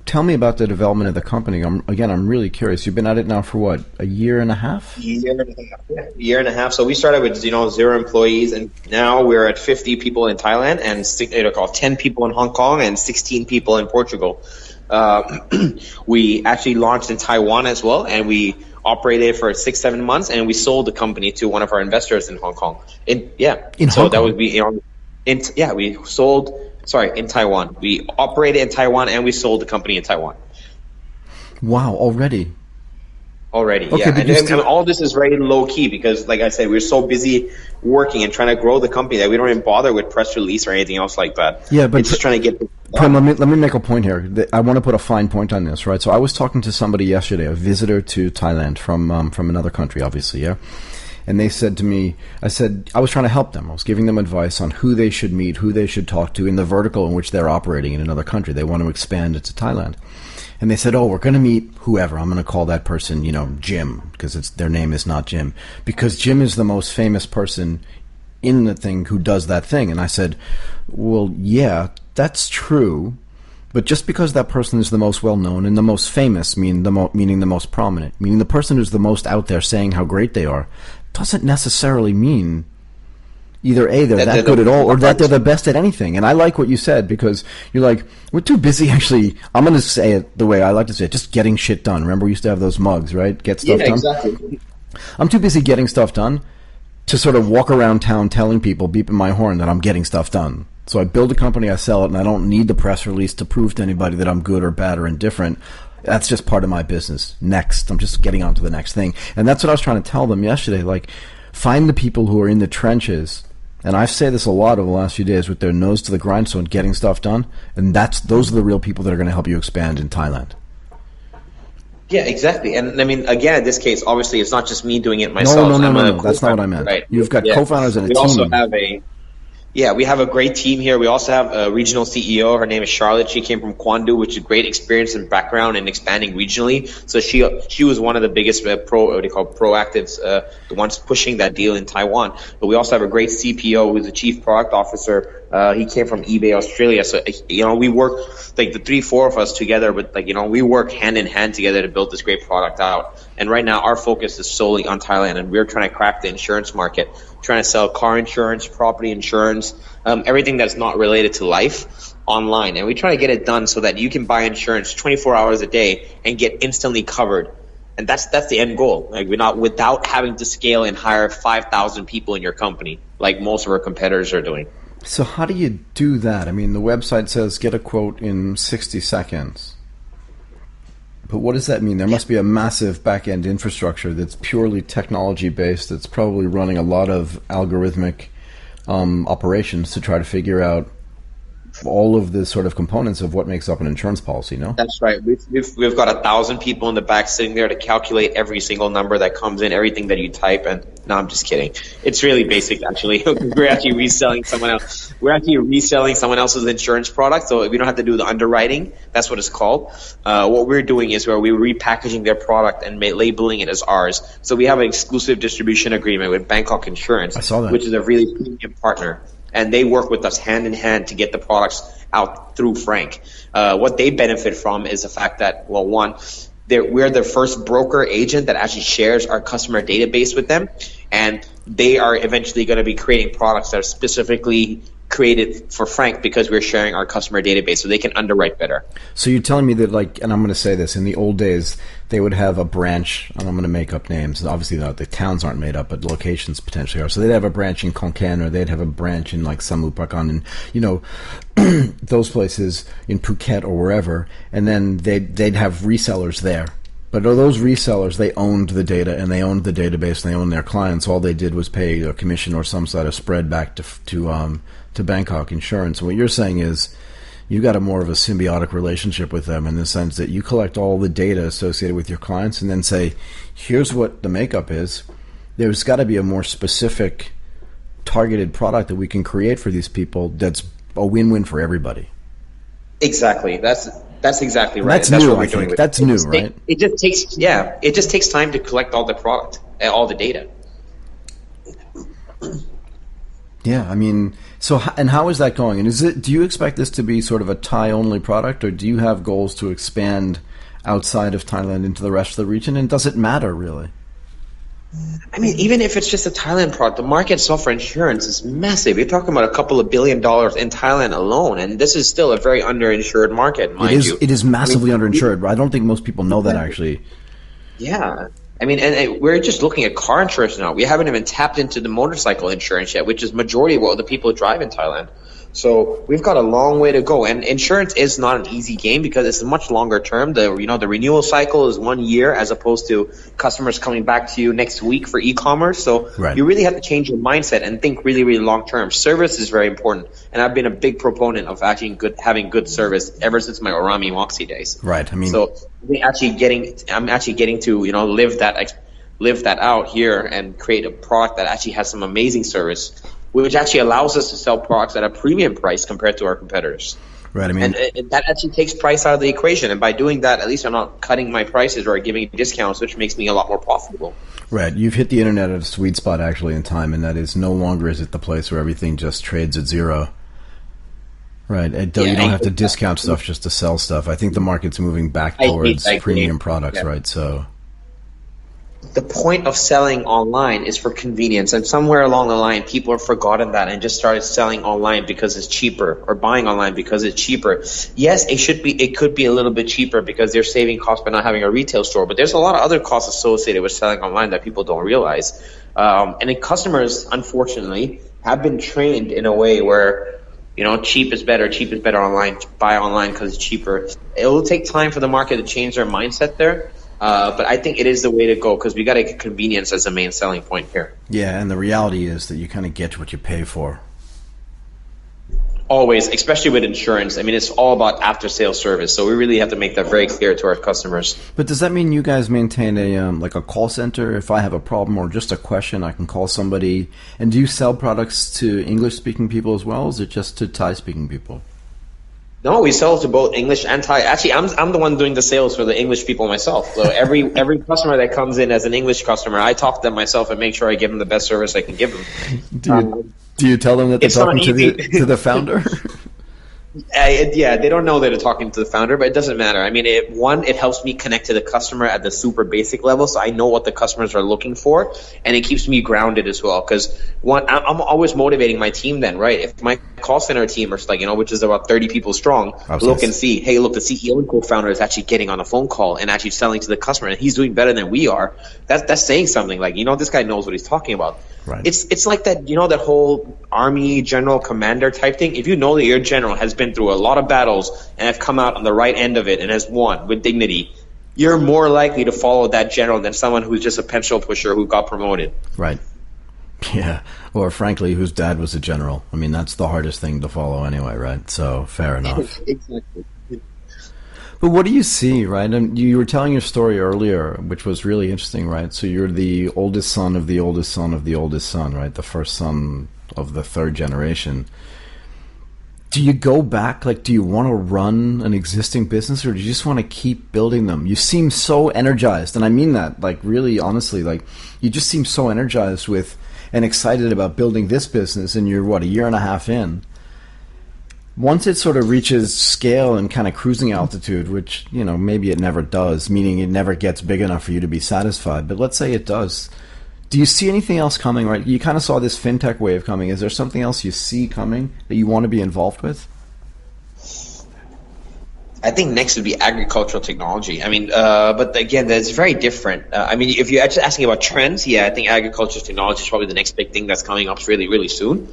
tell me about the development of the company. I'm really curious. You've been at it now for what, a year and a half? Year and a half. So we started with 0 employees, and now we're at 50 people in Thailand and 10 people in Hong Kong and 16 people in Portugal. We actually launched in Taiwan as well, and we operated for 6-7 months, and we sold the company to one of our investors in Hong Kong. In Hong Kong? That would be we sold. Sorry, in Taiwan. We operated in Taiwan, and we sold the company in Taiwan. Wow, already. Okay, yeah. And all this is very low key because, like I said, we're so busy working and trying to grow the company that we don't even bother with press release or anything else like that. Yeah, but it's just trying to get. Prem, let me make a point here. I want to put a fine point on this, right? So I was talking to somebody yesterday, a visitor to Thailand from another country, obviously, yeah. And they said to me, I was trying to help them. I was giving them advice on who they should meet, who they should talk to in the vertical in which they're operating in another country. They want to expand it to Thailand. And they said, we're going to meet whoever. I'm going to call that person, Jim, because their name is not Jim. Because Jim is the most famous person in the thing who does that thing. And I said, well, yeah, that's true. But just because that person is the most well-known and the most famous, meaning the most prominent, meaning the person who's the most out there saying how great they are, doesn't necessarily mean either A, they're that good at all, or that they're the best at anything. And I like what you said, because you're like, we're too busy actually, I'm going to say it the way I like to say it, just getting shit done. Remember we used to have those mugs, right? Get stuff done. Exactly. I'm too busy getting stuff done to sort of walk around town telling people, beeping my horn, that I'm getting stuff done. So I build a company, I sell it, and I don't need the press release to prove to anybody that I'm good or bad or indifferent. That's just part of my business. Next. I'm just getting on to the next thing. And that's what I was trying to tell them yesterday. Like, find the people who are in the trenches. And I say this a lot over the last few days, with their nose to the grindstone, getting stuff done. And those are the real people that are going to help you expand in Thailand. Yeah, exactly. And I mean, again, in this case, obviously, it's not just me doing it myself. No. That's not what I meant. Right? You've got co-founders and a team. We also have we have a great team here. We also have a regional CEO. Her name is Charlotte. She came from Kwandu, which is great experience and background in expanding regionally. So she was one of the biggest proactives, the ones pushing that deal in Taiwan. But we also have a great CPO who's the chief product officer. He came from eBay Australia. So we work like the 3-4 of us together, but we work hand in hand together to build this great product out. And right now our focus is solely on Thailand, and we're trying to crack the insurance market, trying to sell car insurance, property insurance, everything that's not related to life online. And we try to get it done so that you can buy insurance 24 hours a day and get instantly covered. And that's the end goal. Like, we're not without having to scale and hire 5,000 people in your company like most of our competitors are doing. So how do you do that? I mean, the website says get a quote in 60 seconds. But what does that mean? There must be a massive back-end infrastructure that's purely technology-based, that's probably running a lot of algorithmic operations to try to figure out all of the sort of components of what makes up an insurance policy, no? That's right. We've got 1,000 people in the back sitting there to calculate every single number that comes in, everything that you type. And no, I'm just kidding. It's really basic, actually. We're actually reselling someone else. We're actually reselling someone else's insurance product, so we don't have to do the underwriting. That's what it's called. What we're doing is we're repackaging their product and labeling it as ours. So we have an exclusive distribution agreement with Bangkok Insurance, I saw that, which is a really premium partner. And they work with us hand in hand to get the products out through Frank. What they benefit from is the fact that, well, one, we're the first broker agent that actually shares our customer database with them, and they are eventually going to be creating products that are specifically created for Frank because we're sharing our customer database, so they can underwrite better. So you're telling me that, like, and I'm going to say this, in the old days, they would have a branch, and I'm going to make up names. Obviously, the towns aren't made up, but locations potentially are. So they'd have a branch in Khon Kaen, or they'd have a branch in, like, Samut Prakan, and, those places in Phuket or wherever, and then they'd have resellers there. But those resellers, they owned the data, and they owned the database, and they owned their clients. All they did was pay a commission or some sort of spread back to Bangkok Insurance. And what you're saying is you got a more of a symbiotic relationship with them, in the sense that you collect all the data associated with your clients and then say, here's what the makeup is. There's got to be a more specific, targeted product that we can create for these people that's a win-win for everybody. Exactly. That's exactly right. That's new, what we're doing. That's new, right? It just takes time to collect all the product, all the data. Yeah, I mean, and how is that going? And do you expect this to be sort of a Thai-only product, or do you have goals to expand outside of Thailand into the rest of the region? And does it matter, really? I mean, even if it's just a Thailand product, the market itself for insurance is massive. You're talking about a couple of $1 billion in Thailand alone, and this is still a very underinsured market, mind you. It is massively underinsured. I don't think most people know that, actually. Yeah. I mean, and we're just looking at car insurance now. We haven't even tapped into the motorcycle insurance yet, which is majority of what the people drive in Thailand. So we've got a long way to go, and insurance is not an easy game because it's much longer term. The renewal cycle is 1 year as opposed to customers coming back to you next week for e-commerce. So You really have to change your mindset and think really, really long term. Service is very important, and I've been a big proponent of actually having good service ever since my Orami Moxie days. Right. I mean, so I'm actually getting to live that out here and create a product that actually has some amazing service, which actually allows us to sell products at a premium price compared to our competitors. Right. I mean, and that actually takes price out of the equation. And by doing that, at least I'm not cutting my prices or giving discounts, which makes me a lot more profitable. Right. You've hit the internet at a sweet spot actually in time, and that is no longer is it the place where everything just trades at zero. Right. You don't have to discount stuff just to sell stuff. I think the market's moving back towards premium products, yeah. Right? So the point of selling online is for convenience, and somewhere along the line, people have forgotten that and just started selling online because it's cheaper, or buying online because it's cheaper. Yes, it could be a little bit cheaper because they're saving costs by not having a retail store, but there's a lot of other costs associated with selling online that people don't realize. And then customers, unfortunately, have been trained in a way where cheap is better online, buy online because it's cheaper. It will take time for the market to change their mindset there. But I think it is the way to go because we got to get convenience as the main selling point here. Yeah, and the reality is that you kind of get what you pay for. Always, especially with insurance. I mean, it's all about after-sales service, so we really have to make that very clear to our customers. But does that mean you guys maintain a call center? If I have a problem or just a question, I can call somebody. And do you sell products to English-speaking people as well, or is it just to Thai-speaking people? No, we sell to both English and Thai. Actually, I'm the one doing the sales for the English people myself. So every customer that comes in as an English customer, I talk to them myself and make sure I give them the best service I can give them. Do you tell them that they're talking to the founder? Yeah, they don't know that they're talking to the founder, but it doesn't matter. I mean, it helps me connect to the customer at the super basic level, so I know what the customers are looking for, and it keeps me grounded as well. Because I'm always motivating my team. Then, right? If my call center team is which is about 30 people strong, look and see, hey, look, the CEO and co-founder is actually getting on a phone call and actually selling to the customer, and he's doing better than we are. That's saying something. This guy knows what he's talking about. Right. It's like that, that whole army general commander type thing. If you know that your general has been through a lot of battles and have come out on the right end of it and has won with dignity, you're more likely to follow that general than someone who's just a pencil pusher who got promoted. Right. Yeah. Or frankly, whose dad was a general. I mean, that's the hardest thing to follow anyway, right? So fair enough. Exactly. But what do you see, right? And you were telling your story earlier, which was really interesting, right? So you're the oldest son of the oldest son of the oldest son, right? The first son of the third generation. Do you go back? Do you want to run an existing business, or do you just want to keep building them? You seem so energized, and I mean that, really honestly. You just seem so energized with and excited about building this business, and you're, a year and a half in. Once it sort of reaches scale and kind of cruising altitude, which, maybe it never does, meaning it never gets big enough for you to be satisfied, but let's say it does. Do you see anything else coming, right? You kind of saw this FinTech wave coming. Is there something else you see coming that you want to be involved with? I think next would be agricultural technology. I mean, but again, that's very different. If you're actually asking about trends, yeah, I think agricultural technology is probably the next big thing that's coming up really, really soon.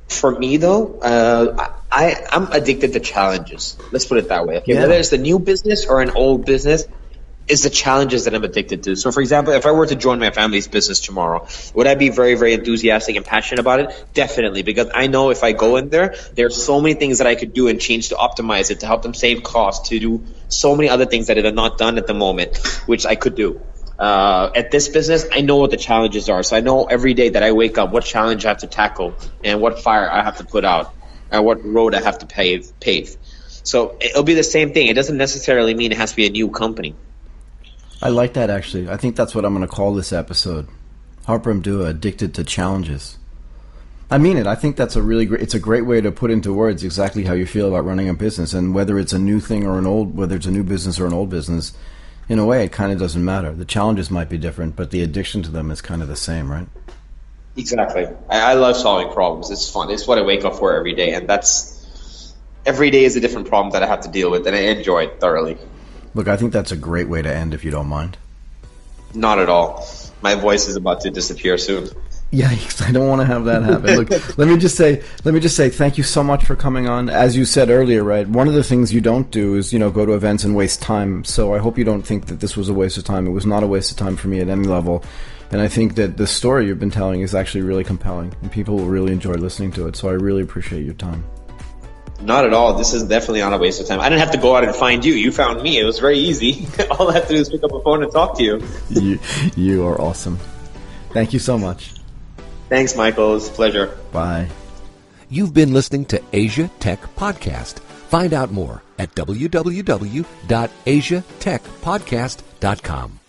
For me, though, I'm addicted to challenges. Let's put it that way. Okay? Yeah. Whether it's a new business or an old business, is the challenges that I'm addicted to. So, for example, if I were to join my family's business tomorrow, would I be very, very enthusiastic and passionate about it? Definitely, because I know if I go in there, there's so many things that I could do and change to optimize it, to help them save costs, to do so many other things that are not done at the moment, which I could do. At this business, I know what the challenges are. So I know every day that I wake up what challenge I have to tackle and what fire I have to put out and what road I have to pave. So it'll be the same thing. It doesn't necessarily mean it has to be a new company. I like that, actually. I think that's what I'm going to call this episode. Harprem Doowa, Addicted to Challenges. I mean it. I think that's it's a great way to put into words exactly how you feel about running a business, and whether it's a new thing or whether it's a new business or an old business, in a way, it kind of doesn't matter. The challenges might be different, but the addiction to them is kind of the same, right? Exactly. I love solving problems. It's fun. It's what I wake up for every day, and every day is a different problem that I have to deal with, and I enjoy it thoroughly. Look, I think that's a great way to end, if you don't mind. Not at all. My voice is about to disappear soon. Yikes, I don't want to have that happen. Look, let me just say thank you so much for coming on. As you said earlier, right, one of the things you don't do is, go to events and waste time. So I hope you don't think that this was a waste of time. It was not a waste of time for me at any level. And I think that the story you've been telling is actually really compelling, and people will really enjoy listening to it. So I really appreciate your time. Not at all. This is definitely not a waste of time. I didn't have to go out and find you. You found me. It was very easy. All I have to do is pick up a phone and talk to you. You are awesome. Thank you so much. Thanks, Michael. It was a pleasure. Bye. You've been listening to Asia Tech Podcast. Find out more at www.asiatechpodcast.com.